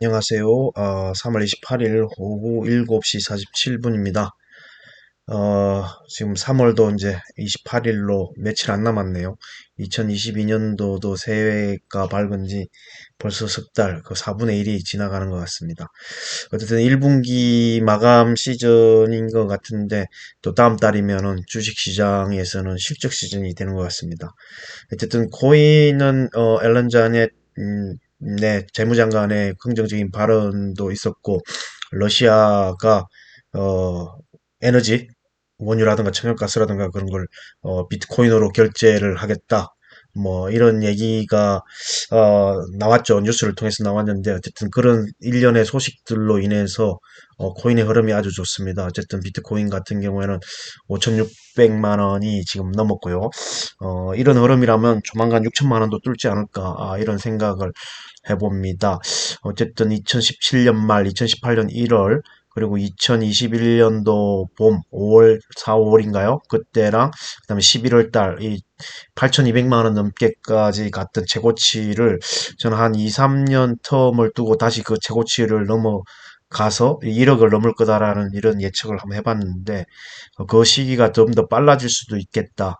안녕하세요. 3월 28일 오후 7시 47분입니다. 지금 3월도 이제 28일로 며칠 안 남았네요. 2022년도도 새해가 밝은 지 벌써 석 달, 그 4분의 1이 지나가는 것 같습니다. 어쨌든 1분기 마감 시즌인 것 같은데, 또 다음 달이면은 주식 시장에서는 실적 시즌이 되는 것 같습니다. 어쨌든 코인은 앨런 자넷 네, 재무장관의 긍정적인 발언도 있었고, 러시아가 어 에너지 원유라든가 천연가스라든가 그런 걸 비트코인으로 결제를 하겠다. 뭐 이런 얘기가 나왔죠. 뉴스를 통해서 나왔는데, 어쨌든 그런 일련의 소식들로 인해서 코인의 흐름이 아주 좋습니다. 어쨌든 비트코인 같은 경우에는 5,600만 원이 지금 넘었고요. 이런 흐름이라면 조만간 6천만 원도 뚫지 않을까, 이런 생각을 해봅니다. 어쨌든 2017년 말, 2018년 1월, 그리고 2021년도 봄, 5월, 4, 5월인가요? 그때랑, 그 다음에 11월 달, 이 8,200만 원 넘게까지 갔던 최고치를 저는 한 2, 3년 텀을 두고 다시 그 최고치를 넘어가서 1억을 넘을 거다라는 이런 예측을 한번 해봤는데, 그 시기가 좀 더 빨라질 수도 있겠다.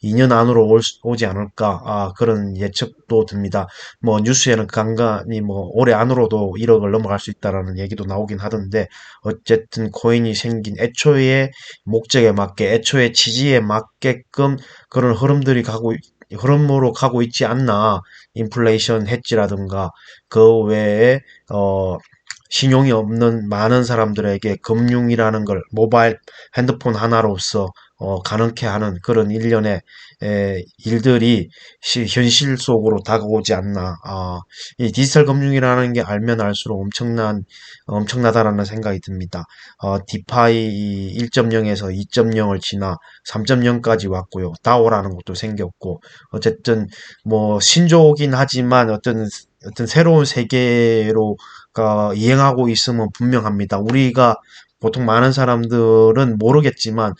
2년 안으로 오지 않을까. 그런 예측도 듭니다. 뭐 뉴스에는 간간히 뭐 올해 안으로도 1억을 넘어갈 수 있다라는 얘기도 나오긴 하던데, 어쨌든 코인이 생긴 애초에 목적에 맞게, 애초에 취지에 맞게끔 그런 흐름으로 가고 있지 않나. 인플레이션 해지라든가 그 외에 어 신용이 없는 많은 사람들에게 금융이라는 걸 모바일 핸드폰 하나로서 가능케 하는 그런 일련의 일들이 현실 속으로 다가오지 않나. 이 디지털 금융이라는 게 알면 알수록 엄청나다라는 생각이 듭니다. 디파이 1.0에서 2.0을 지나 3.0까지 왔고요. 다오라는 것도 생겼고, 어쨌든 뭐 신조어긴 하지만 어떤 새로운 세계로가 이행하고 있음은 분명합니다. 우리가 보통 많은 사람들은 모르겠지만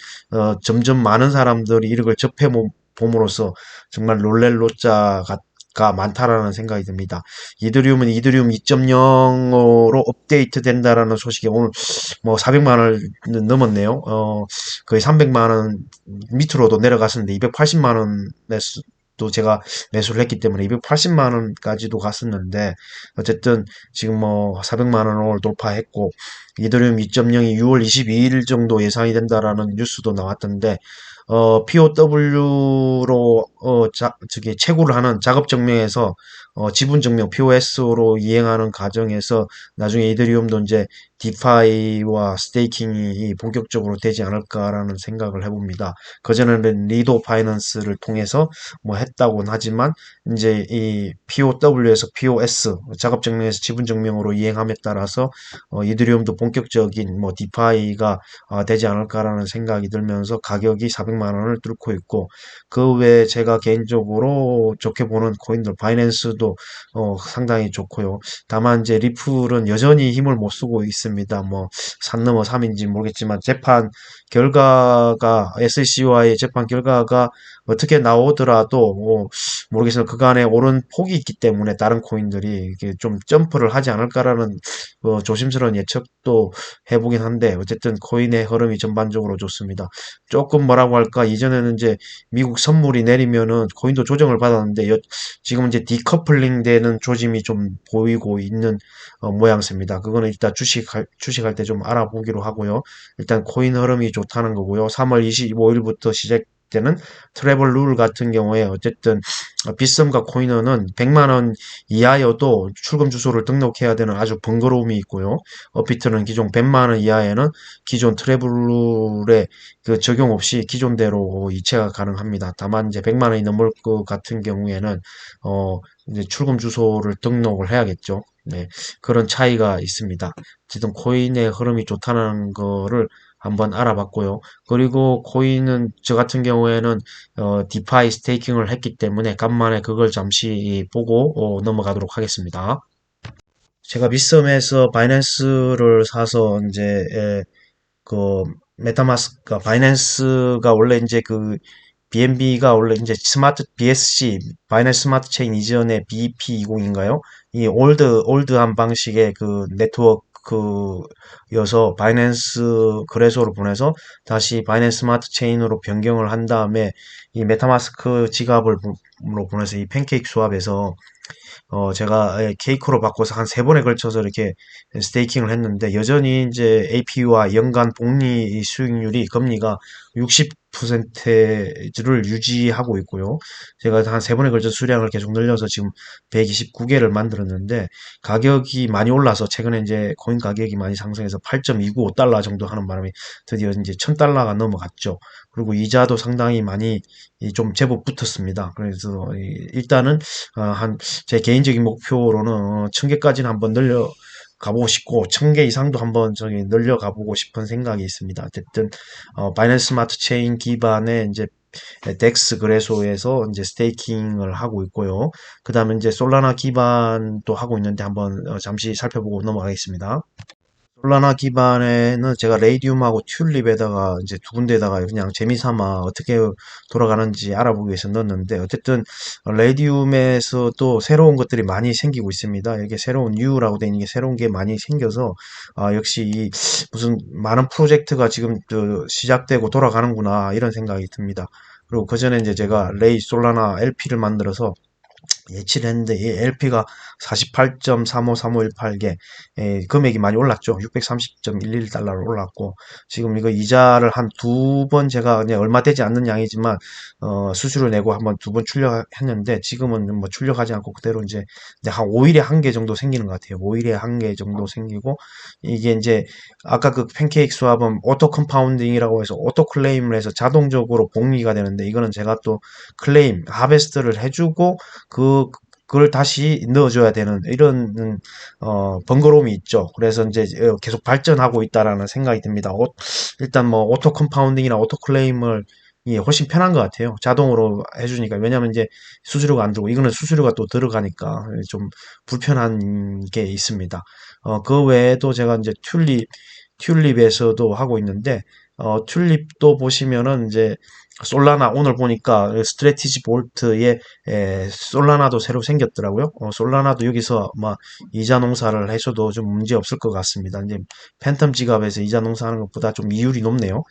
점점 많은 사람들이 이걸 접해 봄으로써 정말 놀랄 노자가 많다라는 생각이 듭니다. 이더리움은 이더리움 2.0으로 업데이트 된다라는 소식이 오늘 뭐 400만 원을 넘었네요. 거의 300만 원 밑으로도 내려갔었는데 280만 원에 또 제가 매수를 했기 때문에 280만 원까지도 갔었는데, 어쨌든 지금 뭐 400만 원을 돌파했고, 이더리움 2.0이 6월 22일 정도 예상이 된다라는 뉴스도 나왔던데, POW로 저기 채굴을 하는 작업 증명에서 지분 증명 POS로 이행하는 과정에서 나중에 이더리움도 이제 디파이와 스테이킹이 본격적으로 되지 않을까라는 생각을 해봅니다. 그전에는 리도 파이낸스를 통해서 뭐 했다고는 하지만, 이제 이 POW에서 POS 작업 증명에서 지분 증명으로 이행함에 따라서 이더리움도 본격적인 뭐 디파이가 되지 않을까라는 생각이 들면서 가격이 400만 원을 뚫고 있고, 그 외에 제가 개인적으로 좋게 보는 코인들 바이낸스도 상당히 좋고요. 다만 이제 리플은 여전히 힘을 못 쓰고 있습니다. 뭐 산 넘어 3인지 모르겠지만 재판 결과가 SEC와의 재판 결과가 어떻게 나오더라도 모르겠어요. 그간에 오른 폭이 있기 때문에 다른 코인들이 이게 좀 점프를 하지 않을까라는 조심스러운 예측도 해보긴 한데, 어쨌든 코인의 흐름이 전반적으로 좋습니다. 조금 뭐라고 할까, 이전에는 이제 미국 선물이 내리면은 코인도 조정을 받았는데, 지금 이제 디커플링 되는 조짐이 좀 보이고 있는 모양새입니다. 그거는 일단 주식할 때 좀 알아보기로 하고요. 일단 코인 흐름이 좋다는 거고요. 3월 25일부터 시작되는 트래블 룰 같은 경우에 어쨌든 빗썸과 코인어는 100만 원 이하여도 출금 주소를 등록해야 되는 아주 번거로움이 있고요. 업비트는 기존 100만 원 이하에는 기존 트래블 룰에 그 적용 없이 기존대로 이체가 가능합니다. 다만 이제 100만 원이 넘을 것 같은 경우에는 이제 출금 주소를 등록을 해야겠죠. 네, 그런 차이가 있습니다. 어쨌든 코인의 흐름이 좋다는 거를 한번 알아봤고요. 그리고 코인은 저 같은 경우에는 디파이 스테이킹을 했기 때문에 간만에 그걸 잠시 보고 넘어가도록 하겠습니다. 제가 빗썸에서 바이낸스를 사서 이제 그 메타마스크 바이낸스가 원래 이제 그 BNB가 원래 이제 스마트 BSC 바이낸스 스마트 체인 이전에 BP20인가요? 이 올드한 방식의 그 네트워크여서 바이낸스 거래소로 보내서 다시 바이낸스 스마트 체인으로 변경을 한 다음에 이 메타마스크 지갑으로 보내서 이 팬케이크 스왑에서 제가 케이크로 바꿔서 한 세 번에 걸쳐서 이렇게 스테이킹을 했는데 여전히 이제 APU와 연간 복리 수익률이 금리가 60%를 유지하고 있고요. 제가 한 세 번에 걸쳐 수량을 계속 늘려서 지금 129개를 만들었는데 가격이 많이 올라서 최근에 이제 코인 가격이 많이 상승해서 8.295달러 정도 하는 바람에 드디어 이제 1000달러가 넘어갔죠. 그리고 이자도 상당히 많이 좀 제법 붙었습니다. 그래서 일단은 한 제 개인적인 목표로는 1000개까지는 한번 늘려 가보고 싶고 1000개 이상도 한번 저기 늘려가 보고 싶은 생각이 있습니다. 어쨌든 바이낸스 스마트 체인 기반의 이제 덱스 거래소에서 이제 스테이킹을 하고 있고요. 그다음에 이제 솔라나 기반도 하고 있는데 한번 잠시 살펴보고 넘어가겠습니다. 솔라나 기반에는 제가 레이디움하고 튤립에다가 이제 두 군데에다가 그냥 재미삼아 어떻게 돌아가는지 알아보기 위해서 넣었는데 어쨌든 레이디움에서도 새로운 것들이 많이 생기고 있습니다. 이게 새로운 U라고 되어 있는 게 새로운 게 많이 생겨서 역시 이 무슨 많은 프로젝트가 지금 시작되고 돌아가는구나 이런 생각이 듭니다. 그리고 그 전에 이제 제가 레이 솔라나 LP를 만들어서 예치를 했는데 이 LP가 48.353518개 금액이 많이 올랐죠. 630.11달러로 올랐고 지금 이거 이자를 한 두 번 제가 그냥 얼마 되지 않는 양이지만 수수료 내고 한번 두 번 출력했는데 지금은 뭐 출력하지 않고 그대로 이제 한 5일에 한 개 정도 생기는 것 같아요. 5일에 한 개 정도 생기고 이게 이제 아까 그 팬케이크 수합은 오토 컴파운딩이라고 해서 오토 클레임을 해서 자동적으로 복리가 되는데 이거는 제가 또 클레임 하베스트를 해주고 그걸 다시 넣어줘야 되는 이런 번거로움이 있죠. 그래서 이제 계속 발전하고 있다라는 생각이 듭니다. 일단 뭐 오토 컴파운딩이나 오토 클레임을 예, 훨씬 편한 것 같아요. 자동으로 해주니까. 왜냐면 이제 수수료가 안 들고, 이거는 수수료가 또 들어가니까 좀 불편한 게 있습니다. 그 외에도 제가 이제 튤립에서도 하고 있는데, 튤립도 보시면은 이제 솔라나 오늘 보니까 스트레티지 볼트에 솔라나도 새로 생겼더라고요. 솔라나도 여기서 막 이자 농사를 해서도 좀 문제 없을 것 같습니다. 이제 팬텀 지갑에서 이자 농사하는 것보다 좀 이율이 높네요.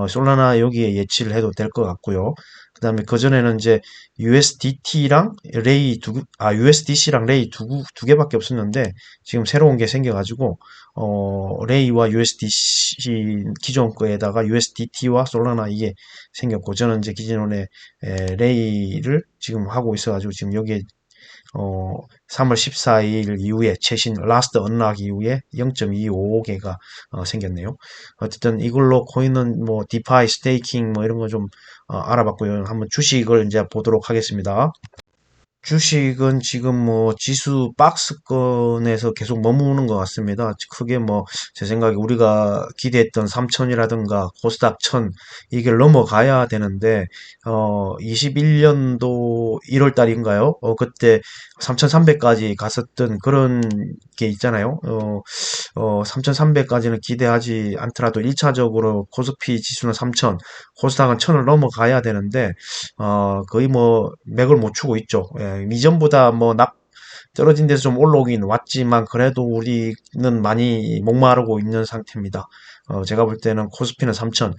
솔라나 여기에 예치를 해도 될 것 같고요. 그다음에 그전에는 이제 USDT랑 USDC랑 레이 두 개밖에 없었는데 지금 새로운 게 생겨가지고 레이와 USDC 기존 거에다가 USDT와 솔라나 이게 생겼고 저는 이제 기존에 레이를 지금 하고 있어가지고 지금 여기에 3월 14일 이후에 최신 라스트 언락 이후에 0.255개가 생겼네요. 어쨌든 이걸로 코인은 뭐 디파이 스테이킹 뭐 이런 거 좀 알아봤고요. 한번 주식을 이제 보도록 하겠습니다. 주식은 지금 뭐 지수 박스권에서 계속 머무는 것 같습니다. 크게 뭐 제 생각에 우리가 기대했던 3천이라든가 코스닥 1000 이게 넘어가야 되는데 21년도 1월 달인가요? 그때 3,300까지 갔었던 그런 게 있잖아요. 3,300까지는 기대하지 않더라도 1차적으로 코스피 지수는 3,000, 코스닥은 1000을 넘어가야 되는데 거의 뭐 맥을 못 추고 있죠. 예, 이전보다 뭐 떨어진 데서 좀 올라오긴 왔지만 그래도 우리는 많이 목마르고 있는 상태입니다. 제가 볼 때는 코스피는 3천,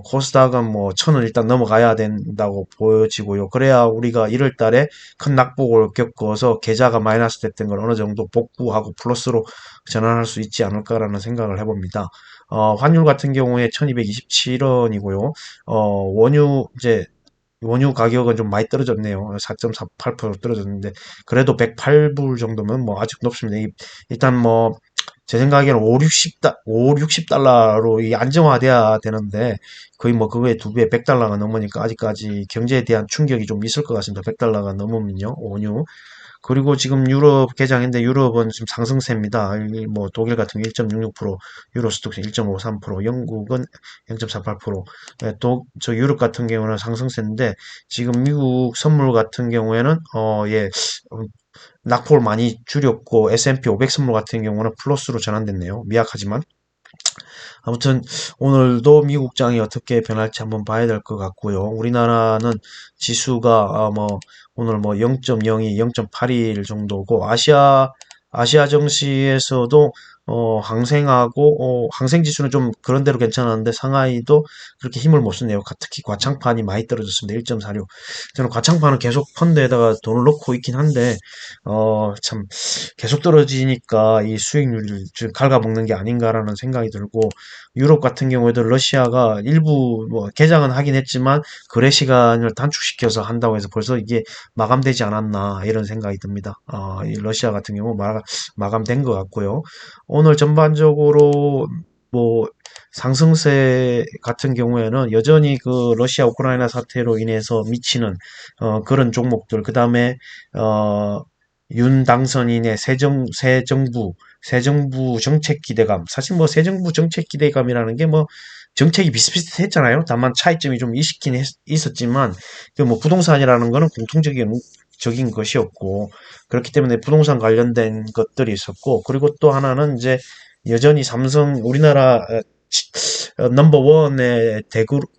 코스닥은 뭐 1000은 일단 넘어가야 된다고 보여지고요. 그래야 우리가 1월 달에 큰 낙폭을 겪어서 계좌가 마이너스 됐던 걸 어느 정도 복구하고 플러스로 전환할 수 있지 않을까라는 생각을 해봅니다. 환율 같은 경우에 1227원이고요. 원유 이제 원유 가격은 좀 많이 떨어졌네요. 4.48% 떨어졌는데 그래도 108불 정도면 뭐 아직 높습니다. 일단 뭐 제 생각에는 5, 60달러로 이 안정화돼야 되는데 거의 뭐 그거의 두 배, 100달러가 넘으니까 아직까지 경제에 대한 충격이 좀 있을 것 같습니다. 100달러가 넘으면요, 원유. 그리고 지금 유럽 개장인데 유럽은 지금 상승세입니다. 뭐 독일 같은 경우 1.66%, 유로스톡스 1.53%, 영국은 0.48%. 예, 저 유럽 같은 경우는 상승세인데 지금 미국 선물 같은 경우에는 예, 낙폭을 많이 줄였고 S&P 500 선물 같은 경우는 플러스로 전환됐네요. 미약하지만. 아무튼 오늘도 미국장이 어떻게 변할지 한번 봐야 될 것 같고요. 우리나라는 지수가 오늘 뭐 0.02, 0.81 정도고 아시아 증시에서도 항생 지수는 좀 그런 대로 괜찮았는데 상하이도 그렇게 힘을 못 쓰네요. 특히 과창판이 많이 떨어졌습니다. 1.46. 저는 과창판은 계속 펀드에다가 돈을 넣고 있긴 한데 참 계속 떨어지니까 이 수익률을 좀 갉아먹는 게 아닌가라는 생각이 들고, 유럽 같은 경우에도 러시아가 일부 뭐 개장은 하긴 했지만 거래 시간을 단축시켜서 한다고 해서 벌써 이게 마감되지 않았나 이런 생각이 듭니다. 이 러시아 같은 경우 마감된 것 같고요. 오늘 전반적으로 뭐 상승세 같은 경우에는 여전히 그 러시아 우크라이나 사태로 인해서 미치는 그런 종목들, 그 다음에 어, 윤 당선인의 새 정부 정책 기대감. 사실 뭐 새 정부 정책 기대감이라는 게 뭐 정책이 비슷비슷했잖아요. 다만 차이점이 좀 있었지만 그 뭐 부동산이라는 거는 공통적인 것이었고, 그렇기 때문에 부동산 관련된 것들이 있었고, 그리고 또 하나는 이제 여전히 삼성 우리나라 넘버원의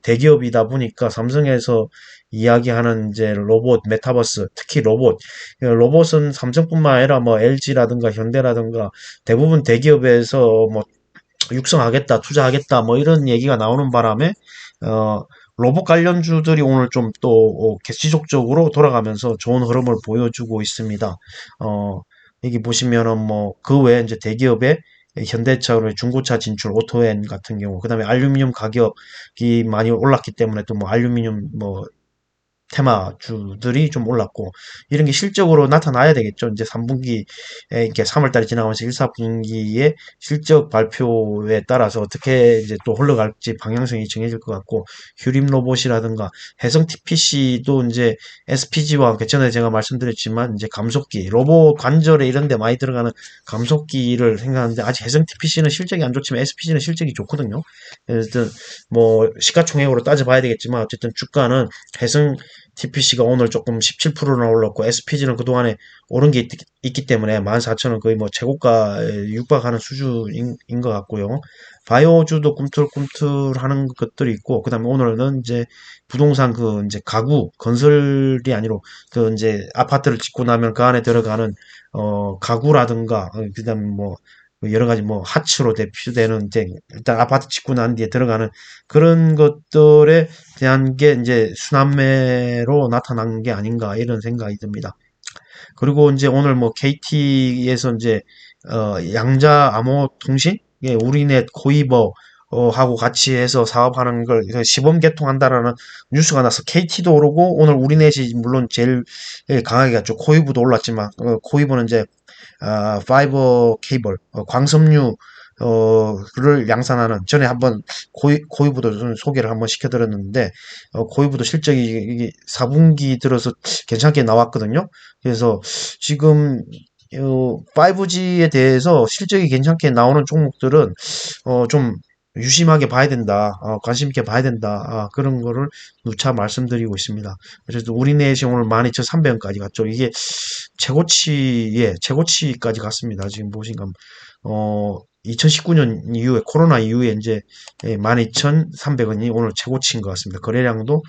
대기업이다 보니까 삼성에서 이야기하는 이제 로봇, 메타버스, 특히 로봇은 삼성뿐만 아니라 뭐 LG라든가 현대라든가 대부분 대기업에서 뭐 육성하겠다, 투자하겠다, 뭐 이런 얘기가 나오는 바람에 어, 로봇 관련주들이 오늘 좀 또 지속적으로 돌아가면서 좋은 흐름을 보여주고 있습니다. 여기 보시면은 뭐 그 외에 이제 대기업의 현대차의 중고차 진출, 오토엔 같은 경우, 그다음에 알루미늄 가격이 많이 올랐기 때문에 또 뭐 알루미늄 뭐 테마주들이 좀 올랐고, 이런 게 실적으로 나타나야 되겠죠. 이제 3분기에 이렇게 3월달이 지나가면서 1, 4분기의 실적 발표에 따라서 어떻게 이제 또 흘러갈지 방향성이 정해질 것 같고, 휴림 로봇이라든가 해성 TPC도 이제 SPG와 전에 제가 말씀드렸지만 이제 감속기, 로봇 관절에 이런 데 많이 들어가는 감속기를 생각하는데, 아직 해성 TPC는 실적이 안 좋지만 SPG는 실적이 좋거든요. 그래서 뭐 시가총액으로 따져봐야 되겠지만 어쨌든 주가는 해성 TPC가 오늘 조금 17%나 올랐고, SPG는 그동안에 오른 게 있기 때문에 14,000원 거의 뭐 최고가에 육박하는 수준인 것 같고요. 바이오주도 꿈틀꿈틀하는 것들이 있고, 그다음에 오늘은 이제 부동산 그 이제 가구 건설이 아니고 그 이제 아파트를 짓고 나면 그 안에 들어가는 가구라든가 그다음에 뭐 여러 가지 뭐 하츠로 대표되는 이제 일단 아파트 짓고 난 뒤에 들어가는 그런 것들에 대한 게 이제 순환매로 나타난 게 아닌가 이런 생각이 듭니다. 그리고 이제 오늘 뭐 KT에서 이제 양자 암호 통신, 예, 우리넷 코이버 하고 같이 해서 사업하는 걸 시범 개통한다라는 뉴스가 나서 KT도 오르고, 오늘 우리넷이 물론 제일 강하게 갔죠. 코이브도 올랐지만 코이버는 이제 파이버 케이블, 광섬유 를 양산하는, 전에 한번 고이브도 좀 소개를 한번 시켜드렸는데 고이브도 실적이 이게 4분기 들어서 괜찮게 나왔거든요. 그래서 지금 5G에 대해서 실적이 괜찮게 나오는 종목들은 좀 유심하게 봐야 된다, 관심 있게 봐야 된다, 그런 거를 누차 말씀드리고 있습니다. 그래서 우리넷이 오늘 12,300원까지 갔죠. 이게 최고치까지 갔습니다. 지금 보시면 2019년 이후에, 코로나 이후에 이제 12,300원이 오늘 최고치인 것 같습니다. 거래량도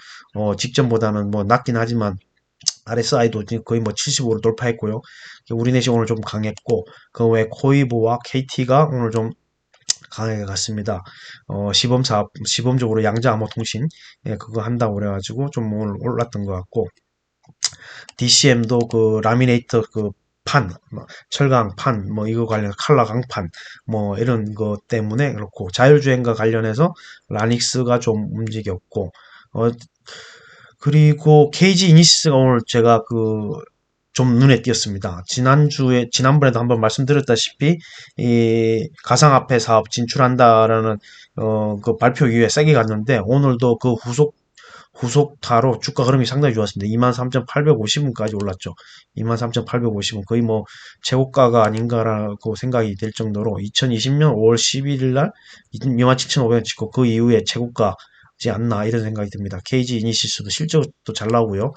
직전보다는 뭐 낮긴 하지만 RSI도 거의 뭐 75를 돌파했고요. 우리넷이 오늘 좀 강했고, 그 외에 코이보와 KT가 오늘 좀 강하게 갔습니다. 시범적으로 양자암호통신, 예, 그거 한다고 그래가지고 좀 오늘 올랐던 것 같고, DCM도 그 라미네이터 그 뭐 철강판, 뭐 이거 관련 칼라 강판, 뭐 이런 것 때문에 그렇고, 자율주행과 관련해서 라닉스가 좀 움직였고, 어, 그리고 KG 이니시스가 오늘 제가 좀 눈에 띄었습니다. 지난번에도 한번 말씀드렸다시피, 이 가상화폐 사업 진출한다라는, 그 발표 이후에 세게 갔는데, 오늘도 그 후속타로 주가 흐름이 상당히 좋았습니다. 23,850원까지 올랐죠. 23,850원. 거의 뭐 최고가가 아닌가라고 생각이 될 정도로 2020년 5월 11일 날 27,500원 찍고 그 이후에 최고가 있지 않나 이런 생각이 듭니다. KG 이니시스도 실적도 잘 나오고요.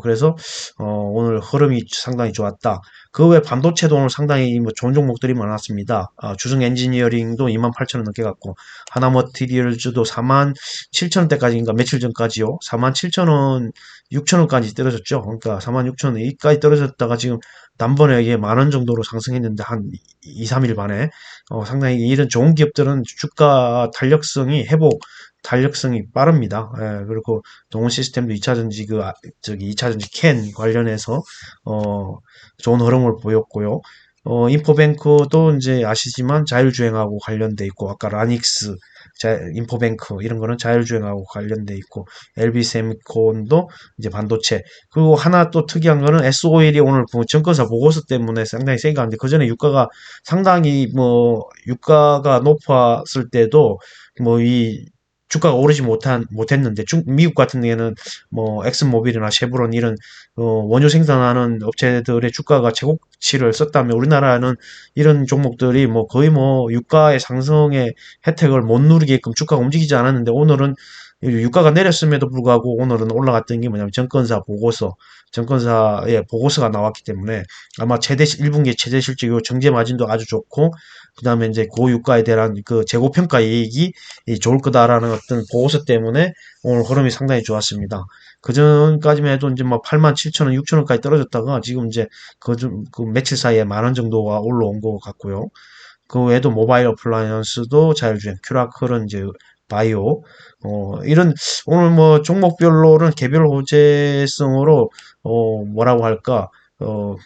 그래서 오늘 흐름이 상당히 좋았다. 그 외 반도체도 오늘 상당히 뭐 좋은 종목들이 많았습니다. 주승 엔지니어링도 28,000원 넘게 갔고 하나머티리얼즈도 47,000원대까지인가 며칠 전까지요. 47,000원, 6,000원까지 떨어졌죠. 그러니까 46,000원 여기까지 떨어졌다가 지금 단번에 이게 만 원 정도로 상승했는데 한 2, 3일 만에 상당히 이런 좋은 기업들은 주가 탄력성이 빠릅니다. 예, 그리고 동원 시스템도 2차전지 저기 2차전지 캔 관련해서 좋은 흐름을 보였고요. 인포뱅크도 이제 아시지만 자율주행하고 관련돼 있고 아까 라닉스 인포뱅크 이런 거는 자율주행하고 관련돼 있고 LB세미콘도 이제 반도체 그리고 하나 또 특이한 거는 S-오일이 오늘 증권사 보고서 때문에 상당히 세게 갔는데 그 전에 유가가 상당히 뭐 유가가 높았을 때도 뭐 이 주가가 오르지 못했는데 미국 같은 데에는 뭐 엑슨모빌이나 쉐브론 이런 원유 생산하는 업체들의 주가가 최고치를 썼다면 우리나라는 이런 종목들이 뭐 거의 뭐 유가의 상승의 혜택을 못 누리게끔 주가가 움직이지 않았는데 오늘은 유가가 내렸음에도 불구하고 오늘은 올라갔던 게 뭐냐면 증권사의 보고서가 나왔기 때문에 아마 1분기 최대 실적이고 정제 마진도 아주 좋고 그다음에 이제 고유가에 대한 그 재고평가 이익이 좋을 거다라는 어떤 보고서 때문에 오늘 흐름이 상당히 좋았습니다. 그 전까지만 해도 이제 뭐 87,000원, 6,000원까지 떨어졌다가 지금 이제 그 며칠 사이에 만 원 정도가 올라온 것 같고요. 그 외에도 모바일 어플라이언스도 자율주행, 큐라클은 이제 바이오, 이런, 오늘 뭐 종목별로는 개별 호재성으로, 뭐라고 할까, 어,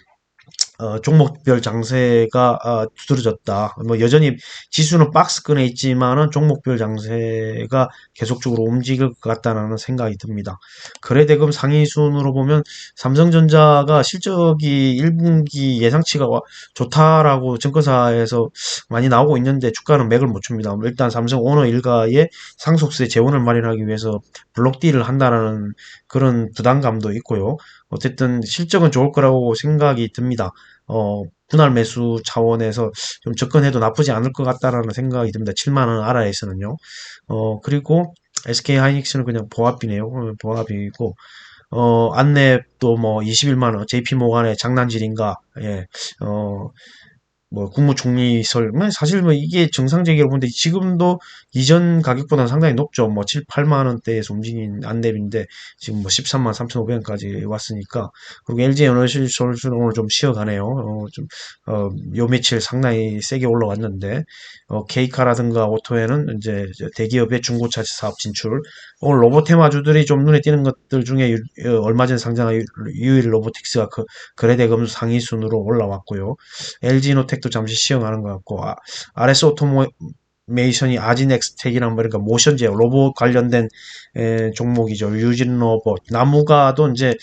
종목별 장세가 두드러졌다. 뭐 여전히 지수는 박스권에 있지만은 종목별 장세가 계속적으로 움직일 것 같다는 생각이 듭니다. 거래대금 상위 순으로 보면 삼성전자가 실적이 1분기 예상치가 좋다라고 증권사에서 많이 나오고 있는데 주가는 맥을 못 춥니다. 일단 삼성 오너 일가의 상속세 재원을 마련하기 위해서 블록딜을 한다는 그런 부담감도 있고요. 어쨌든 실적은 좋을 거라고 생각이 듭니다. 분할 매수 차원에서 좀 접근해도 나쁘지 않을 것 같다라는 생각이 듭니다. 7만 원 아래에서는요. 그리고 SK 하이닉스는 그냥 보합비네요. 보합이고 안랩도 뭐 21만 원, JP 모간의 장난질인가, 예, 뭐 국무총리설 사실 뭐 이게 정상적이라고 보는데 지금도 이전 가격보다는 상당히 높죠. 뭐 7, 8만 원대에서 움직인 안랩인데 지금 뭐 13만 3,500원까지 왔으니까 그리고 LG 에너지솔루션 오늘 좀 쉬어가네요. 요 며칠 상당히 세게 올라왔는데 케이카라든가 오토에는 이제 대기업의 중고차 사업 진출 오늘 로봇 테마주들이 좀 눈에 띄는 것들 중에 얼마 전에 상장한 유일 로보틱스가 거래대금 상위 순으로 올라왔고요. LG노텍도 잠시 시행하는 것 같고 RS 오토메이션이 아지넥스텍이란 그러니까 모션 제어 로봇 관련된 종목이죠. 유진 로봇 나무가도 이제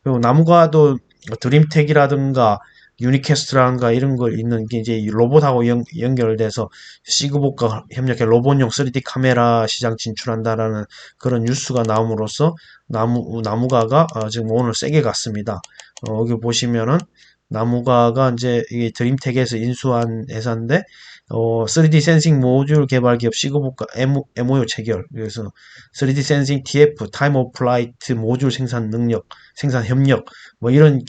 나무가도 드림텍이라든가 유니캐스트라든가 이런 걸 있는 게 이제 로봇하고 연결돼서 시그봇과 협력해 로봇용 3D 카메라 시장 진출한다라는 그런 뉴스가 나옴으로써 나무가가 지금 오늘 세게 갔습니다. 여기 보시면은 나무가가 이제 이 드림텍에서 인수한 회사인데 3D 센싱 모듈 개발 기업 시그봇과 MOU 체결. 그래서 3D 센싱 TF 타임 오브 플라이트 모듈 생산 능력, 생산 협력 뭐 이런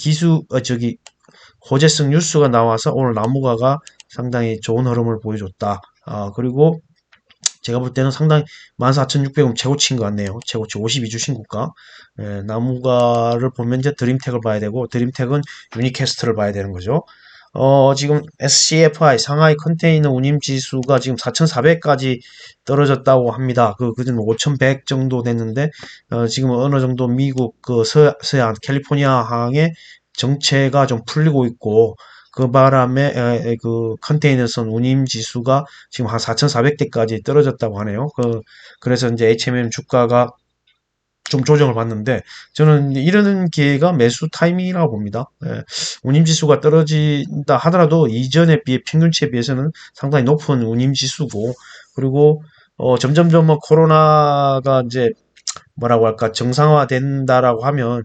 저기 호재성 뉴스가 나와서 오늘 나무가가 상당히 좋은 흐름을 보여줬다. 그리고 제가 볼 때는 상당히 14,600원 최고치인 것 같네요. 최고치 52주 신고가. 나무가를 보면 이제 드림텍을 봐야 되고, 드림텍은 유니캐스트를 봐야 되는 거죠. 지금 SCFI 상하이 컨테이너 운임 지수가 지금 4,400까지 떨어졌다고 합니다. 그전 5,100 정도 됐는데, 지금 어느 정도 미국 서해안 캘리포니아 항의 정체가 좀 풀리고 있고, 그 바람에 그 컨테이너선 운임 지수가 지금 한 4,400대까지 떨어졌다고 하네요. 그래서 이제 HMM 주가가 좀 조정을 받는데 저는 이러는 기회가 매수 타이밍이라고 봅니다. 운임 지수가 떨어진다 하더라도 이전에 비해 평균치에 비해서는 상당히 높은 운임 지수고 그리고 점점점 뭐 코로나가 이제 뭐라고 할까 정상화된다라고 하면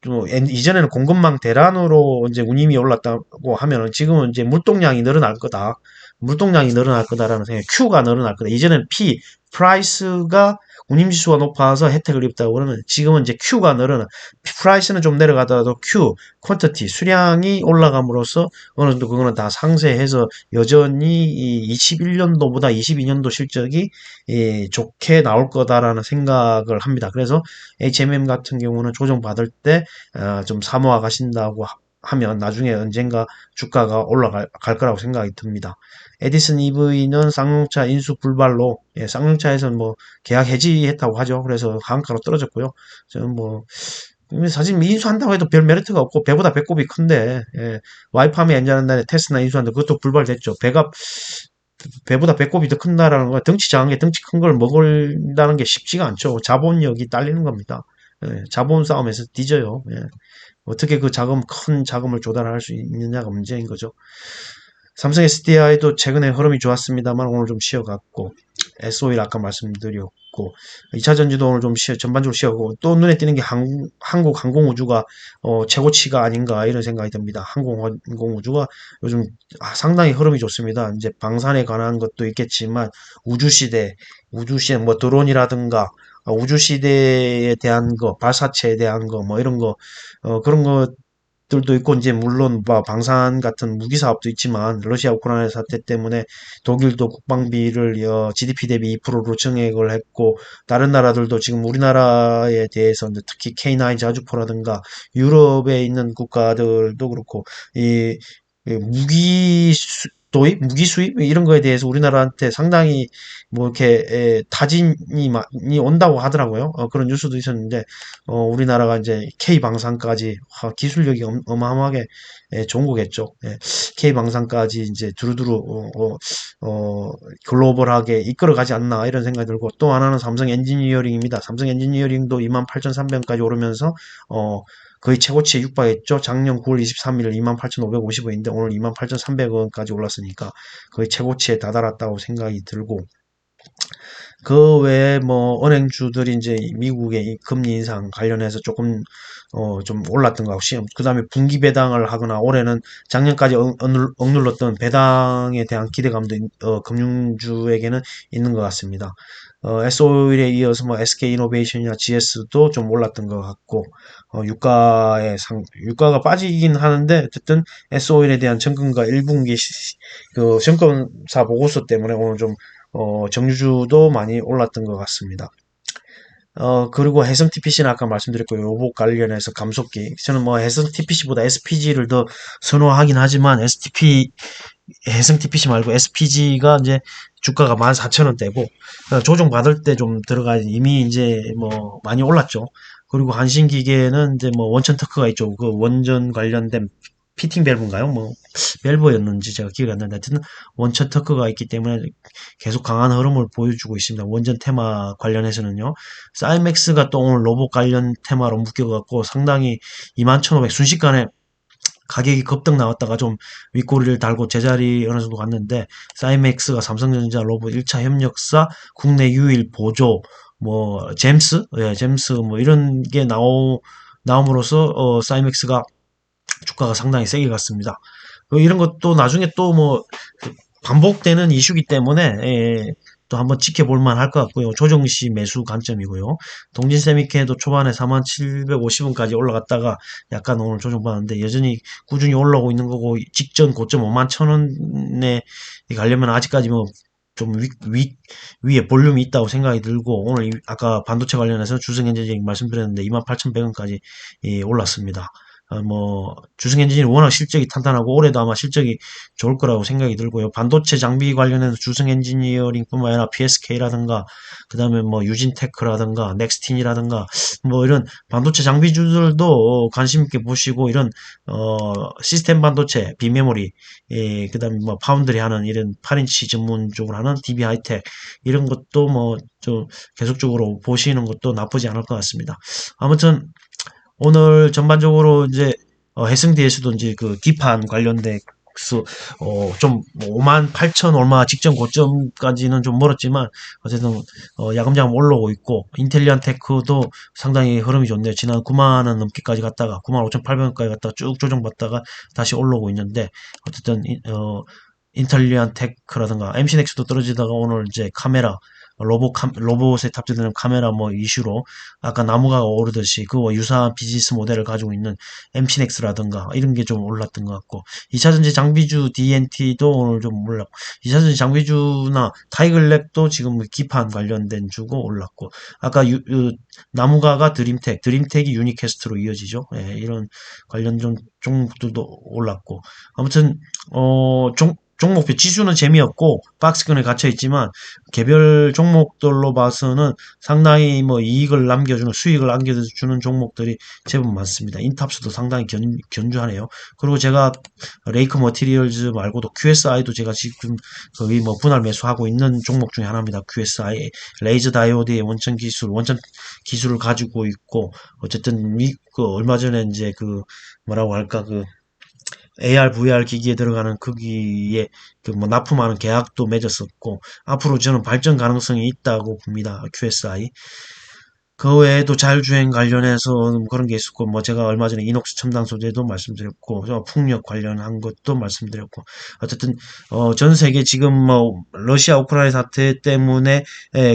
또 이전에는 공급망 대란으로 이제 운임이 올랐다고 하면은 지금은 이제 물동량이 늘어날 거다. 물동량이 늘어날 거다라는 생각. Q가 늘어날 거다. 이전에는 P, 프라이스가 운임지수가 높아서 혜택을 입다고 그러면 지금은 이제 Q가 늘어나 프라이스는 좀 내려가더라도 Q, 퀀티티, 수량이 올라감으로써 어느 정도 그거는 다 상쇄해서 여전히 이 21년도보다 22년도 실적이 좋게 나올 거다라는 생각을 합니다. 그래서 HMM 같은 경우는 조정받을 때 좀 사모아 가신다고 하면 나중에 언젠가 주가가 올라갈 거라고 생각이 듭니다. 에디슨 EV는 쌍용차 인수 불발로 쌍용차에서는 뭐 계약 해지했다고 하죠. 그래서 하한가로 떨어졌고요. 저는 뭐 사실 인수한다고 해도 별 메리트가 없고 배보다 배꼽이 큰데 와이파미 엔진하는 날에 테스나 인수한다 그것도 불발됐죠. 배보다 배꼽이 더 큰다라는 거 덩치 작은 게 덩치 큰 걸 먹는다는 게 쉽지가 않죠. 자본력이 딸리는 겁니다. 자본 싸움에서 뒤져요. 어떻게 그 큰 자금을 조달할 수 있느냐가 문제인 거죠. 삼성 SDI도 최근에 흐름이 좋았습니다만 오늘 좀 쉬어갔고 SO일 아까 말씀드렸고 2차전지도 오늘 좀 전반적으로 쉬어가고 또 눈에 띄는 게 한국 항공우주가 최고치가 아닌가 이런 생각이 듭니다. 항공우주가 요즘 상당히 흐름이 좋습니다. 이제 방산에 관한 것도 있겠지만 우주시대 뭐 드론이라든가 우주시대에 대한 거, 발사체에 대한 거, 뭐 이런 거, 그런 것들도 있고, 이제 물론 뭐 방산 같은 무기 사업도 있지만, 러시아 우크라이나 사태 때문에 독일도 국방비를 GDP 대비 2%로 증액을 했고, 다른 나라들도 지금 우리나라에 대해서 특히 K9 자주포라든가 유럽에 있는 국가들도 그렇고, 이 도입, 무기 수입 이런 거에 대해서 우리나라한테 상당히 뭐 이렇게 타진이 많이 온다고 하더라고요. 그런 뉴스도 있었는데 우리나라가 이제 K 방산까지 기술력이 어마어마하게 좋은 거겠죠. K 방산까지 이제 두루두루 글로벌하게 이끌어가지 않나 이런 생각이 들고 또 하나는 삼성 엔지니어링입니다. 삼성 엔지니어링도 28,300원까지 오르면서 거의 최고치에 육박했죠. 작년 9월 23일 28,550원인데 오늘 28,300원까지 올랐으니까 거의 최고치에 다다랐다고 생각이 들고 그 외에 뭐 은행주들이 이제 미국의 이 금리 인상 관련해서 조금 좀 올랐던 거 같고 그다음에 분기 배당을 하거나 올해는 작년까지 억눌렀던 배당에 대한 기대감도 금융주에게는 있는 것 같습니다. S-오일에 이어서 뭐 SK이노베이션이나 GS도 좀 올랐던 것 같고 유가가 빠지긴 하는데 어쨌든 S-오일에 대한 점검과 1분기 그 점검사 보고서 때문에 오늘 좀 정유주도 많이 올랐던 것 같습니다. 그리고 해성 TPC는 아까 말씀드렸고, 요복 관련해서 감속기. 저는 뭐 해성 TPC보다 SPG를 더 선호하긴 하지만, 해성 TPC 말고 SPG가 이제 주가가 14,000원대고, 조정받을 때 좀 들어가야지 이미 이제 뭐 많이 올랐죠. 그리고 한신기계는 이제 뭐 원천 특허가 있죠. 그 원전 관련된 피팅 밸브인가요? 뭐 밸브였는지 제가 기억이 안 나는데 하여튼 원천 특허가 있기 때문에 계속 강한 흐름을 보여주고 있습니다. 원전 테마 관련해서는요. 사이맥스가 또 오늘 로봇 관련 테마로 묶여갖고 상당히 21,500 순식간에 가격이 급등 나왔다가 좀 윗꼬리를 달고 제자리 어느 정도 갔는데 사이맥스가 삼성전자 로봇 1차 협력사 국내 유일 보조 뭐 잼스 뭐 이런 게 나옴으로써 사이맥스가 주가가 상당히 세게 갔습니다. 이런 것도 나중에 또 뭐 반복되는 이슈기 때문에 또 한번 지켜볼 만할 것 같고요. 조정시 매수 관점이고요. 동진세미케도 초반에 4750원까지 올라갔다가 약간 오늘 조정받았는데 여전히 꾸준히 올라오고 있는 거고 직전 고점 51,000원에 가려면 아직까지 뭐 좀 위에 볼륨이 있다고 생각이 들고 오늘 아까 반도체 관련해서 주승엔지니 말씀드렸는데 28,100원까지 올랐습니다. 뭐 주승엔진이 워낙 실적이 탄탄하고 올해도 아마 실적이 좋을 거라고 생각이 들고요. 반도체 장비 관련해서 주승엔지니어링뿐만 아니라 PSK라든가 그다음에 뭐 유진테크라든가 넥스틴이라든가 뭐 이런 반도체 장비주들도 관심 있게 보시고 이런 시스템 반도체 비메모리 그다음에 뭐 파운드리 하는 이런 8인치 전문 쪽으로 하는 DB 하이텍 이런 것도 뭐 좀 계속적으로 보시는 것도 나쁘지 않을 것 같습니다. 아무튼 오늘 전반적으로 이제 해승대에서도 이제 그 기판 관련돼서 좀 58,000 얼마 직전 고점까지는 좀 멀었지만 어쨌든 야금야금 올라오고 있고 인텔리안 테크도 상당히 흐름이 좋네요. 지난 9만 원 넘게까지 갔다가 95,800원까지 갔다가 쭉 조정받다가 다시 올라오고 있는데 어쨌든 인텔리안 테크라든가 MC넥스도 떨어지다가 오늘 이제 카메라 로봇에 탑재되는 카메라 뭐 이슈로 아까 나무가 오르듯이 그와 유사한 비즈니스 모델을 가지고 있는 MC넥스라든가 이런 게 좀 올랐던 것 같고 2차전지 장비주 DNT도 오늘 좀 올랐고 2차전지 장비주나 타이글랩도 지금 기판 관련된 주고 올랐고 아까 나무가가 드림텍이 유니캐스트로 이어지죠. 예, 이런 관련 종목들도 올랐고 아무튼 종목표 지수는 재미없고 박스권에 갇혀 있지만 개별 종목들로 봐서는 상당히 뭐 이익을 남겨주는 수익을 남겨주는 종목들이 제법 많습니다. 인탑스도 상당히 견주하네요. 그리고 제가 레이크 머티리얼즈 말고도 QSI도 제가 지금 거의 뭐 분할 매수하고 있는 종목 중에 하나입니다. QSI 레이저 다이오드의 원천 기술을 가지고 있고 어쨌든 얼마 전에 이제 뭐라고 할까 AR, VR 기기에 들어가는 크기에 뭐 납품하는 계약도 맺었었고 앞으로 저는 발전 가능성이 있다고 봅니다. QSI. 그 외에도 자율주행 관련해서 그런 게 있었고 뭐 제가 얼마 전에 이녹스 첨단 소재도 말씀드렸고 풍력 관련한 것도 말씀드렸고 어쨌든 전 세계 지금 뭐 러시아 우크라이나 사태 때문에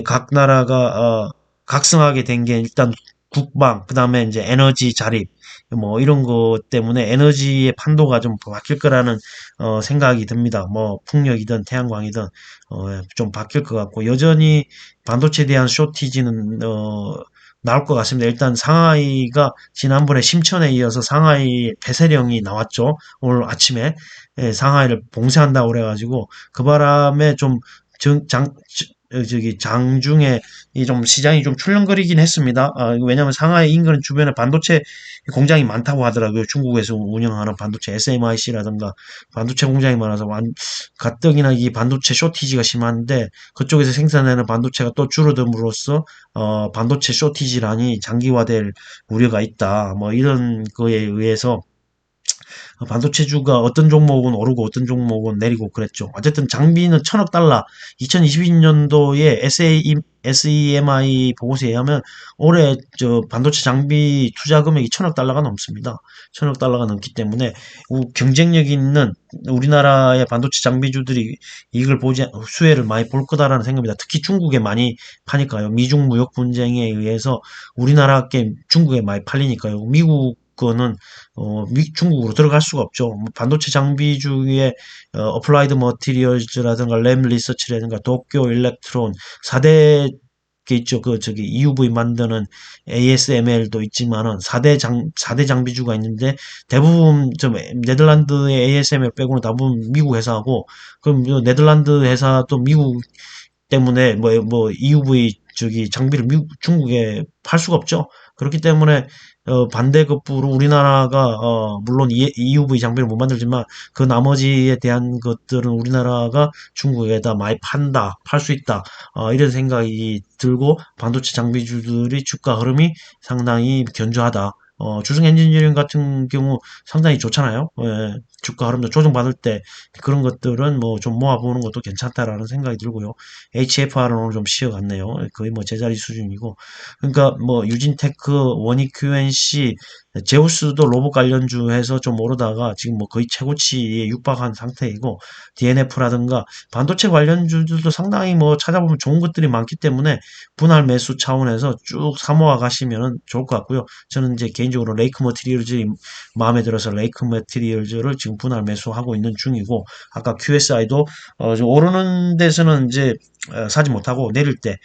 각 나라가 각성하게 된 게 일단 국방 그다음에 이제 에너지 자립 뭐 이런 것 때문에 에너지의 판도가 좀 바뀔 거라는 생각이 듭니다. 뭐 풍력이든 태양광이든 좀 바뀔 것 같고 여전히 반도체에 대한 쇼티지는 나올 것 같습니다. 일단 상하이가 지난번에 심천에 이어서 상하이 폐쇄령이 나왔죠. 오늘 아침에 상하이를 봉쇄한다고 그래가지고 그 바람에 좀 장중에 이 좀 시장이 좀 출렁거리긴 했습니다. 왜냐하면 상하이 인근 주변에 반도체 공장이 많다고 하더라고요. 중국에서 운영하는 반도체 SMIC라든가 반도체 공장이 많아서 가뜩이나 이 반도체 쇼티지가 심한데 그쪽에서 생산되는 반도체가 또 줄어듦으로써 반도체 쇼티지란이 장기화될 우려가 있다. 뭐 이런 거에 의해서 반도체주가 어떤 종목은 오르고 어떤 종목은 내리고 그랬죠. 어쨌든 장비는 1,000억 달러, 2022년도에 SEMI 보고서에 의하면 올해 반도체 장비 투자 금액이 1,000억 달러가 넘습니다. 1,000억 달러가 넘기 때문에 경쟁력 있는 우리나라의 반도체 장비주들이 이걸 수혜를 많이 볼 거다라는 생각입니다. 특히 중국에 많이 파니까요. 미중 무역 분쟁에 의해서 우리나라 게 중국에 많이 팔리니까요. 미국 거는 중국으로 들어갈 수가 없죠. 뭐 반도체 장비 중에 어플라이드 머티리얼즈라든가 램 리서치라든가 도쿄 일렉트론 4대 게 있죠. EUV 만드는 ASML도 있지만은 4대 장비주가 있는데 대부분 좀 네덜란드의 ASML 빼고는 대부분 미국 회사고 그럼 네덜란드 회사도 미국 때문에 뭐 EUV 장비를 중국에 팔 수가 없죠. 그렇기 때문에 반대급부로 우리나라가 물론 EUV 장비를 못 만들지만 그 나머지에 대한 것들은 우리나라가 중국에다 많이 팔 수 있다. 이런 생각이 들고 반도체 장비주들이 주가 흐름이 상당히 견조하다. 주승 엔지니어링 같은 경우 상당히 좋잖아요. 예, 주가 흐름도 조정받을 때 그런 것들은 뭐 좀 모아보는 것도 괜찮다라는 생각이 들고요. HFR은 오늘 좀 쉬어갔네요. 거의 뭐 제자리 수준이고. 그러니까 뭐 유진테크, 원익 QNC, 제우스도 로봇 관련주 해서 좀 오르다가 지금 뭐 거의 최고치에 육박한 상태이고 DNF라든가 반도체 관련주들도 상당히 뭐 찾아보면 좋은 것들이 많기 때문에 분할 매수 차원에서 쭉 사모아 가시면 좋을 것 같고요. 저는 이제 개인적으로 레이크 머티리얼즈 마음에 들어서 레이크 머티리얼즈를 지금 분할 매수하고 있는 중이고 아까 QSI도 오르는 데서는 이제 사지 못하고 내릴 때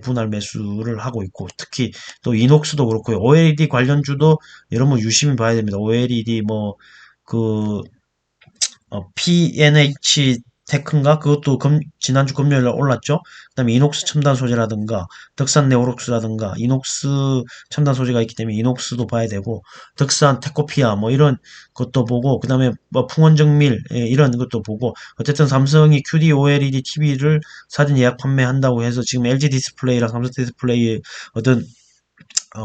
분할 매수를 하고 있고 특히 또 이녹스도 그렇고요. OLED 관련주도 여러분 유심히 봐야 됩니다. OLED 그 PNH 테크인가? 그것도 지난주 금요일날 올랐죠? 그 다음에 이녹스 첨단 소재라든가, 덕산 네오록스라든가, 이녹스 첨단 소재가 있기 때문에 이녹스도 봐야 되고, 덕산 테코피아, 뭐 이런 것도 보고, 그 다음에 뭐 풍원정밀, 이런 것도 보고, 어쨌든 삼성이 QD OLED TV를 사전 예약 판매한다고 해서 지금 LG 디스플레이랑 삼성 디스플레이 어떤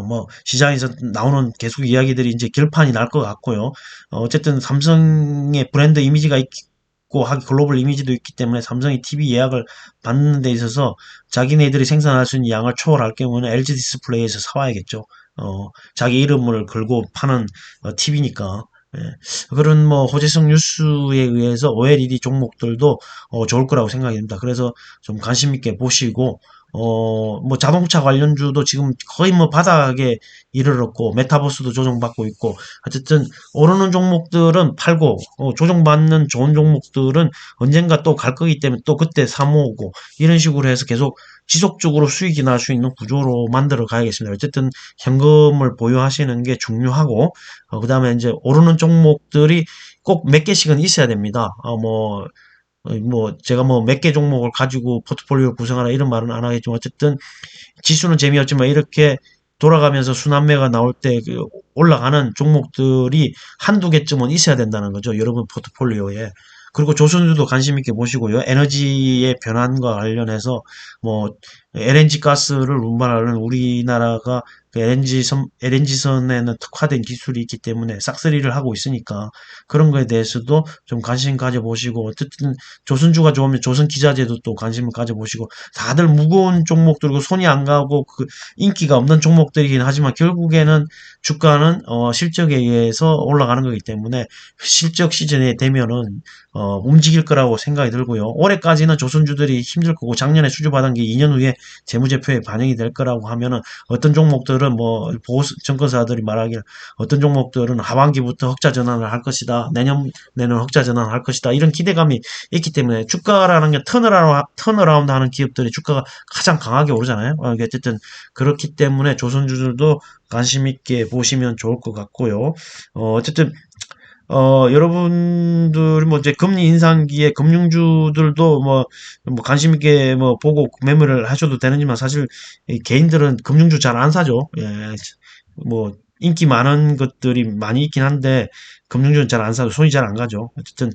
뭐 시장에서 나오는 계속 이야기들이 이제 결판이 날 것 같고요. 어쨌든 삼성의 브랜드 이미지가 있고 글로벌 이미지도 있기 때문에 삼성이 TV 예약을 받는 데 있어서 자기네들이 생산할 수 있는 양을 초월할 경우는 LG 디스플레이에서 사와야겠죠. 자기 이름을 걸고 파는 TV니까. 예. 그런 뭐 호재성 뉴스에 의해서 OLED 종목들도 좋을 거라고 생각이 듭니다. 그래서 좀 관심 있게 보시고 뭐 자동차 관련주도 지금 거의 뭐 바닥에 이르렀고 메타버스도 조정받고 있고 어쨌든 오르는 종목들은 팔고 조정받는 좋은 종목들은 언젠가 또 갈 거기 때문에 또 그때 사모으고 이런 식으로 해서 계속 지속적으로 수익이 날 수 있는 구조로 만들어 가야겠습니다. 어쨌든 현금을 보유하시는 게 중요하고 그다음에 이제 오르는 종목들이 꼭 몇 개씩은 있어야 됩니다. 제가 뭐 몇 개 종목을 가지고 포트폴리오를 구성하라 이런 말은 안 하겠지만 어쨌든 지수는 재미없지만 이렇게 돌아가면서 순환매가 나올 때 그 올라가는 종목들이 한두 개쯤은 있어야 된다는 거죠. 여러분 포트폴리오에. 그리고 조선주도 관심 있게 보시고요. 에너지의 변환과 관련해서 뭐 LNG 가스를 운반하는 우리나라가 그 LNG선에는 특화된 기술이 있기 때문에 싹쓸이를 하고 있으니까 그런 거에 대해서도 좀 관심 가져보시고 어쨌든 조선주가 좋으면 조선기자재도 또 관심을 가져보시고 다들 무거운 종목들이고 손이 안 가고 그 인기가 없는 종목들이긴 하지만 결국에는 주가는 실적에 의해서 올라가는 거기 때문에 실적 시즌에 되면은 움직일 거라고 생각이 들고요. 올해까지는 조선주들이 힘들 거고 작년에 수주받은 게 2년 후에 재무제표에 반영이 될 거라고 하면은 어떤 종목들은 뭐 보수 증권사들이 말하기를 어떤 종목들은 하반기부터 흑자 전환을 할 것이다. 내년 흑자 전환을 할 것이다. 이런 기대감이 있기 때문에 주가라는 게 턴어라운드 하는 기업들이 주가가 가장 강하게 오르잖아요. 어쨌든 그렇기 때문에 조선주들도 관심 있게 보시면 좋을 것 같고요. 어쨌든 여러분들, 뭐, 이제 금리 인상기에 금융주들도 뭐 관심 있게 뭐 보고 매매를 하셔도 되는지만 사실 이 개인들은 금융주 잘 안 사죠. 예. 뭐, 인기 많은 것들이 많이 있긴 한데, 금융주는 잘 안 사도 손이 잘 안 가죠. 어쨌든,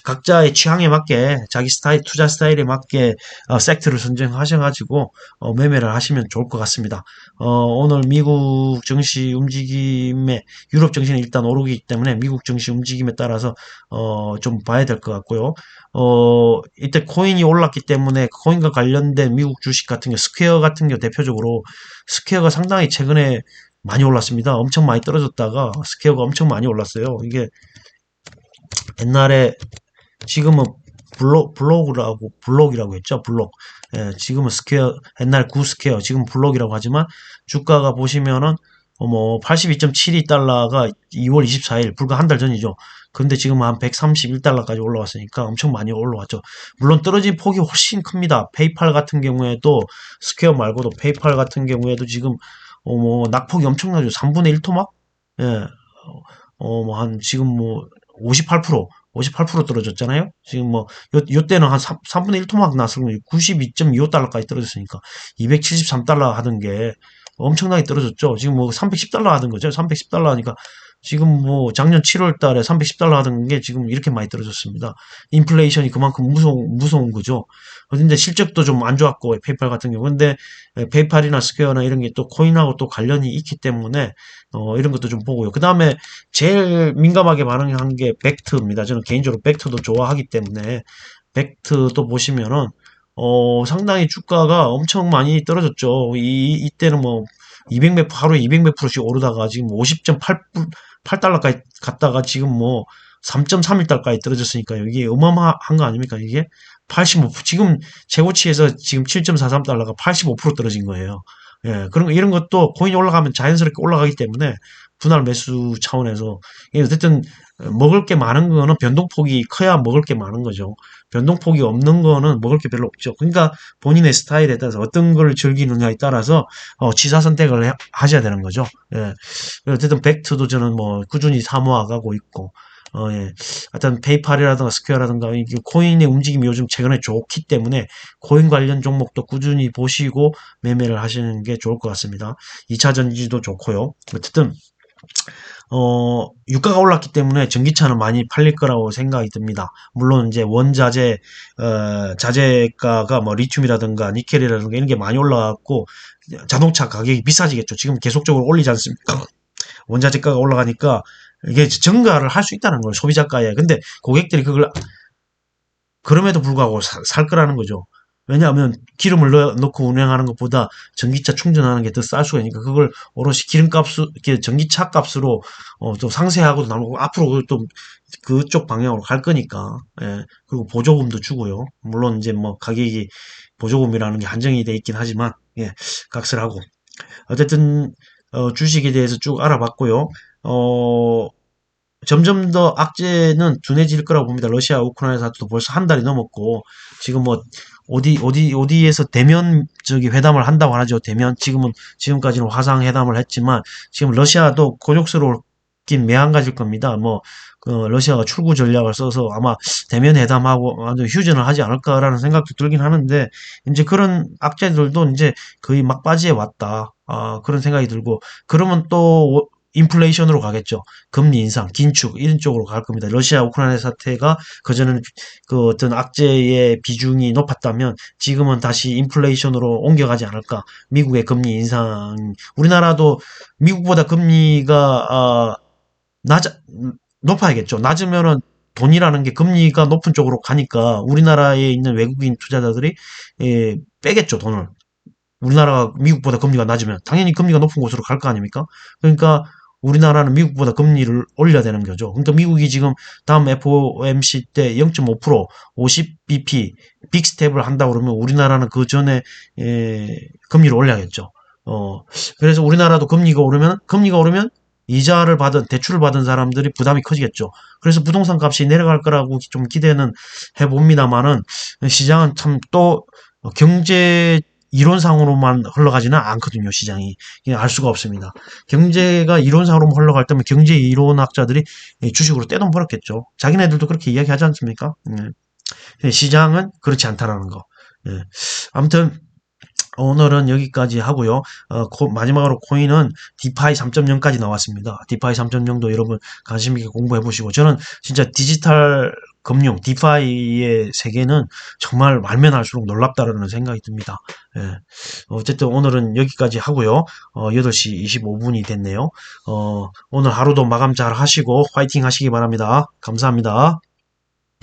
각자의 취향에 맞게, 자기 스타일, 투자 스타일에 맞게, 섹터를 선정하셔가지고, 매매를 하시면 좋을 것 같습니다. 오늘 미국 증시 움직임에 유럽 증시는 일단 오르기 때문에 미국 증시 움직임에 따라서 좀 봐야 될 것 같고요. 이때 코인이 올랐기 때문에 코인과 관련된 미국 주식 같은 게 스퀘어 같은 게 대표적으로 스퀘어가 상당히 최근에 많이 올랐습니다. 엄청 많이 떨어졌다가 스퀘어가 엄청 많이 올랐어요. 이게 옛날에 지금은 블록이라고 했죠. 블록. 예, 지금은 스퀘어, 옛날 구스퀘어, 지금 블록이라고 하지만 주가가 보시면은 뭐 82.72달러가 2월 24일 불과 한 달 전이죠. 근데 지금 한 131달러까지 올라왔으니까 엄청 많이 올라왔죠. 물론 떨어진 폭이 훨씬 큽니다. 페이팔 같은 경우에도 스퀘어 말고도 페이팔 같은 경우에도 지금 뭐 낙폭이 엄청나죠. 3분의 1 토막? 예. 뭐 한 지금 뭐 58% 떨어졌잖아요. 지금 뭐 요때는 한 3분의 1 토막 났으면 92.25달러까지 떨어졌으니까 273달러 하던 게 엄청나게 떨어졌죠. 지금 뭐 310달러 하던 거죠. 310달러 하니까 지금 뭐 작년 7월 달에 310달러 하던 게 지금 이렇게 많이 떨어졌습니다. 인플레이션이 그만큼 무서운 거죠. 근데 실적도 좀 안 좋았고 페이팔 같은 경우. 근데 페이팔이나 스퀘어나 이런 게 또 코인하고 또 관련이 있기 때문에 이런 것도 좀 보고요. 그 다음에 제일 민감하게 반응한 게 벡트입니다. 저는 개인적으로 벡트도 좋아하기 때문에 벡트도 보시면은 상당히 주가가 엄청 많이 떨어졌죠. 이때는 뭐 200 몇, 하루에 200 몇 프로씩 오르다가 지금 50.8달러까지 갔다가 지금 뭐 3.31달러까지 떨어졌으니까요. 이게 어마어마한 거 아닙니까? 이게 85%, 지금 최고치에서 지금 7.43달러가 85% 떨어진 거예요. 예, 그런 거, 이런 것도 코인이 올라가면 자연스럽게 올라가기 때문에 분할 매수 차원에서 어쨌든 먹을 게 많은 거는 변동폭이 커야 먹을 게 많은 거죠. 변동폭이 없는 거는 먹을 게 별로 없죠. 그러니까 본인의 스타일에 따라서 어떤 걸 즐기느냐에 따라서 취사 선택을 하셔야 되는 거죠. 예. 어쨌든 벡트도 저는 뭐 꾸준히 사모아가고 있고 예. 하여튼 페이팔이라든가 스퀘어라든가 이게 코인의 움직임이 요즘 최근에 좋기 때문에 코인 관련 종목도 꾸준히 보시고 매매를 하시는 게 좋을 것 같습니다. 2차 전지도 좋고요. 어쨌든 유가가 올랐기 때문에 전기차는 많이 팔릴 거라고 생각이 듭니다. 물론 이제 원자재, 자재가가 뭐 리튬이라든가 니켈이라든가 이런 게 많이 올라갔고 자동차 가격이 비싸지겠죠. 지금 계속적으로 올리지 않습니까? 원자재가가 올라가니까 이게 증가를 할 수 있다는 거예요. 소비자가에. 근데 고객들이 그걸 그럼에도 불구하고 살 거라는 거죠. 왜냐하면 기름을 넣고 운행하는 것보다 전기차 충전하는 게 더 쌀 수가 있으니까 그걸 오롯이 기름값, 전기차 값으로 좀 상세하고도 나오고 앞으로 또 그쪽 방향으로 갈 거니까. 예. 그리고 보조금도 주고요. 물론 이제 뭐 가격이 보조금이라는 게 한정이 돼 있긴 하지만 예, 각설하고 어쨌든 주식에 대해서 쭉 알아봤고요. 어, 점점 더 악재는 둔해질 거라고 봅니다. 러시아 우크라이나 사태도 벌써 한 달이 넘었고 지금 뭐 어디에서 대면 저기 회담을 한다고 하죠. 대면 지금까지는 화상 회담을 했지만 지금 러시아도 곤욕스럽긴 매한가지일 겁니다. 뭐 러시아가 출구 전략을 써서 아마 대면 회담하고 아주 휴전을 하지 않을까라는 생각도 들긴 하는데 이제 그런 악재들도 이제 거의 막바지에 왔다. 그런 생각이 들고 그러면 또 인플레이션으로 가겠죠. 금리 인상, 긴축 이런 쪽으로 갈 겁니다. 러시아 우크라이나 사태가 그전에는 그 어떤 악재의 비중이 높았다면 지금은 다시 인플레이션으로 옮겨가지 않을까. 미국의 금리 인상, 우리나라도 미국보다 금리가 낮아 높아야겠죠. 낮으면은 돈이라는 게 금리가 높은 쪽으로 가니까 우리나라에 있는 외국인 투자자들이 빼겠죠, 돈을. 우리나라가 미국보다 금리가 낮으면 당연히 금리가 높은 곳으로 갈 거 아닙니까? 그러니까 우리나라는 미국보다 금리를 올려야 되는 거죠. 그러니까 미국이 지금 다음 FOMC 때 0.5%, 50bp 빅스텝을 한다 그러면 우리나라는 그 전에 금리를 올려야겠죠. 그래서 우리나라도 금리가 오르면 이자를 받은 대출을 받은 사람들이 부담이 커지겠죠. 그래서 부동산 값이 내려갈 거라고 좀 기대는 해봅니다만은 시장은 참 또 경제 이론상으로만 흘러가지는 않거든요, 시장이. 알 수가 없습니다. 경제가 이론상으로만 흘러갈 때면 경제 이론학자들이 주식으로 떼돈 벌었겠죠. 자기네들도 그렇게 이야기하지 않습니까? 시장은 그렇지 않다라는 거. 예. 아무튼 오늘은 여기까지 하고요. 마지막으로 코인은 디파이 3.0까지 나왔습니다. 디파이 3.0도 여러분 관심 있게 공부해 보시고 저는 진짜 디지털 금융, 디파이의 세계는 정말 말면 할수록 놀랍다라는 생각이 듭니다. 예. 어쨌든 오늘은 여기까지 하고요. 8시 25분이 됐네요. 오늘 하루도 마감 잘 하시고 화이팅 하시기 바랍니다. 감사합니다.